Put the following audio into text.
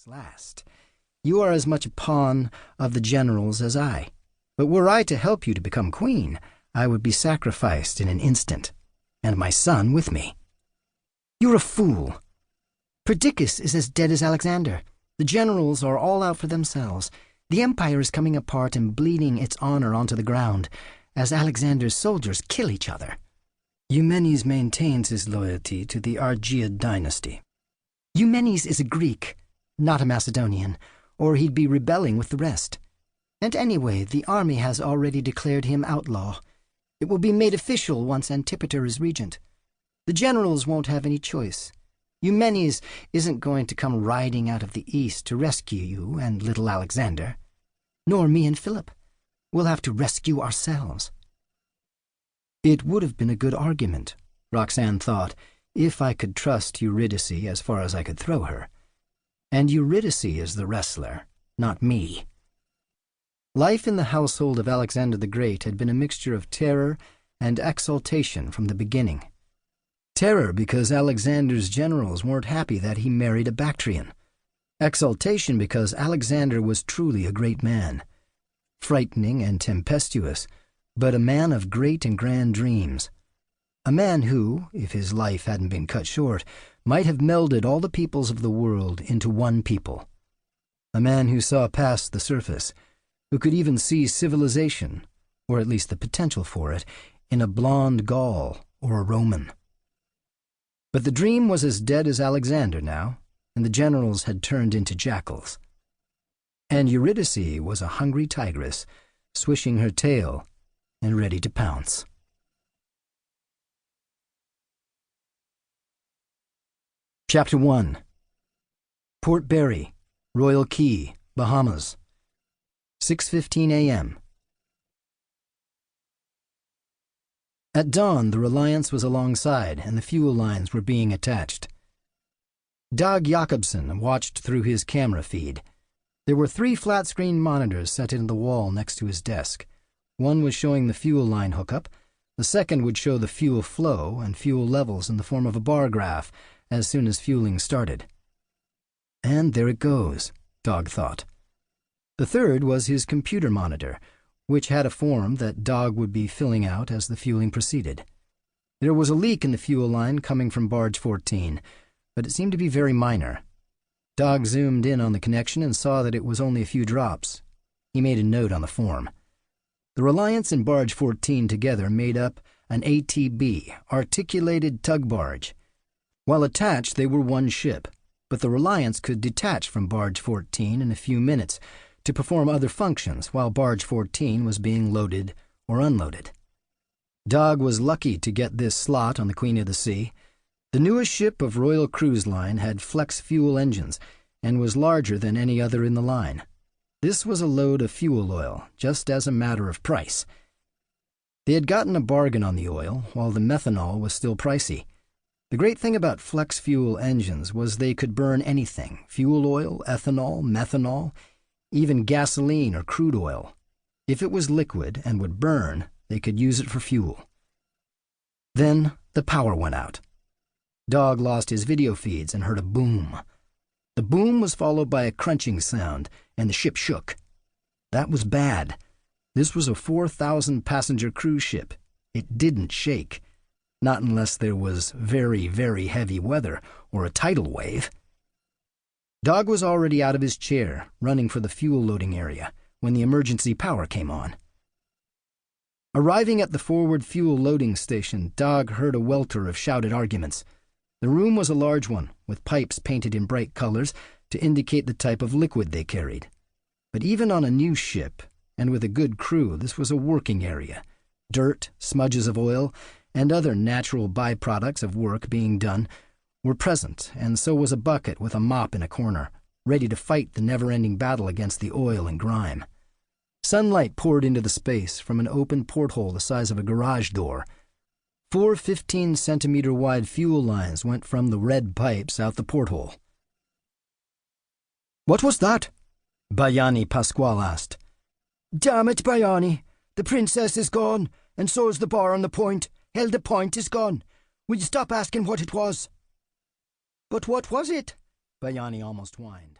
last. You are as much a pawn of the generals as I. But were I to help you to become queen, I would be sacrificed in an instant, and my son with me. You're a fool. Perdiccas is as dead as Alexander. The generals are all out for themselves. The empire is coming apart and bleeding its honor onto the ground, as Alexander's soldiers kill each other. Eumenes maintains his loyalty to the Argead dynasty. Eumenes is a Greek, not a Macedonian, or he'd be rebelling with the rest. And anyway, the army has already declared him outlaw. It will be made official once Antipater is regent. The generals won't have any choice. Eumenes isn't going to come riding out of the east to rescue you and little Alexander. Nor me and Philip. We'll have to rescue ourselves. It would have been a good argument, Roxanne thought, if I could trust Eurydice as far as I could throw her. And Eurydice is the wrestler, not me. Life in the household of Alexander the Great had been a mixture of terror and exultation from the beginning. Terror because Alexander's generals weren't happy that he married a Bactrian. Exultation because Alexander was truly a great man. Frightening and tempestuous, but a man of great and grand dreams. A man who, if his life hadn't been cut short, might have melded all the peoples of the world into one people. A man who saw past the surface, who could even see civilization, or at least the potential for it, in a blonde Gaul or a Roman. But the dream was as dead as Alexander now, and the generals had turned into jackals. And Eurydice was a hungry tigress, swishing her tail and ready to pounce. Chapter 1. Port Barry, Royal Key, Bahamas. 6:15 a.m. At dawn, the Reliance was alongside, and the fuel lines were being attached. Dag Jakobsen watched through his camera feed. There were 3 flat-screen monitors set into the wall next to his desk. One was showing the fuel line hookup. The second would show the fuel flow and fuel levels in the form of a bar graph as soon as fueling started. And there it goes, Dag thought. The third was his computer monitor, which had a form that Dag would be filling out as the fueling proceeded. There was a leak in the fuel line coming from barge 14, but it seemed to be very minor. Dag zoomed in on the connection and saw that it was only a few drops. He made a note on the form. The Reliance and barge 14 together made up an ATB, articulated tug barge. While attached, they were one ship, but the Reliance could detach from barge 14 in a few minutes to perform other functions while barge 14 was being loaded or unloaded. Dag was lucky to get this slot on the Queen of the Sea. The newest ship of Royal Cruise Line had flex fuel engines and was larger than any other in the line. This was a load of fuel oil, just as a matter of price. They had gotten a bargain on the oil, while the methanol was still pricey. The great thing about flex fuel engines was they could burn anything: fuel oil, ethanol, methanol, even gasoline or crude oil. If it was liquid and would burn, they could use it for fuel. Then the power went out. Dag lost his video feeds and heard a boom. The boom was followed by a crunching sound, and the ship shook. That was bad. This was a 4,000-passenger cruise ship. It didn't shake. Not unless there was very, very heavy weather or a tidal wave. Dag was already out of his chair, running for the fuel loading area, when the emergency power came on. Arriving at the forward fuel loading station, Dag heard a welter of shouted arguments. The room was a large one, with pipes painted in bright colors to indicate the type of liquid they carried. But even on a new ship, and with a good crew, this was a working area. Dirt, smudges of oil, and other natural byproducts of work being done were present, and so was a bucket with a mop in a corner, ready to fight the never-ending battle against the oil and grime. Sunlight poured into the space from an open porthole the size of a garage door. 4 15-centimeter-wide fuel lines went from the red pipes out the porthole. "What was that?" Bayani Pasquale asked. "Damn it, Bayani. The princess is gone, and so is the bar on the point. Hell, the point is gone. Will you stop asking what it was?" "But what was it?" Bayani almost whined.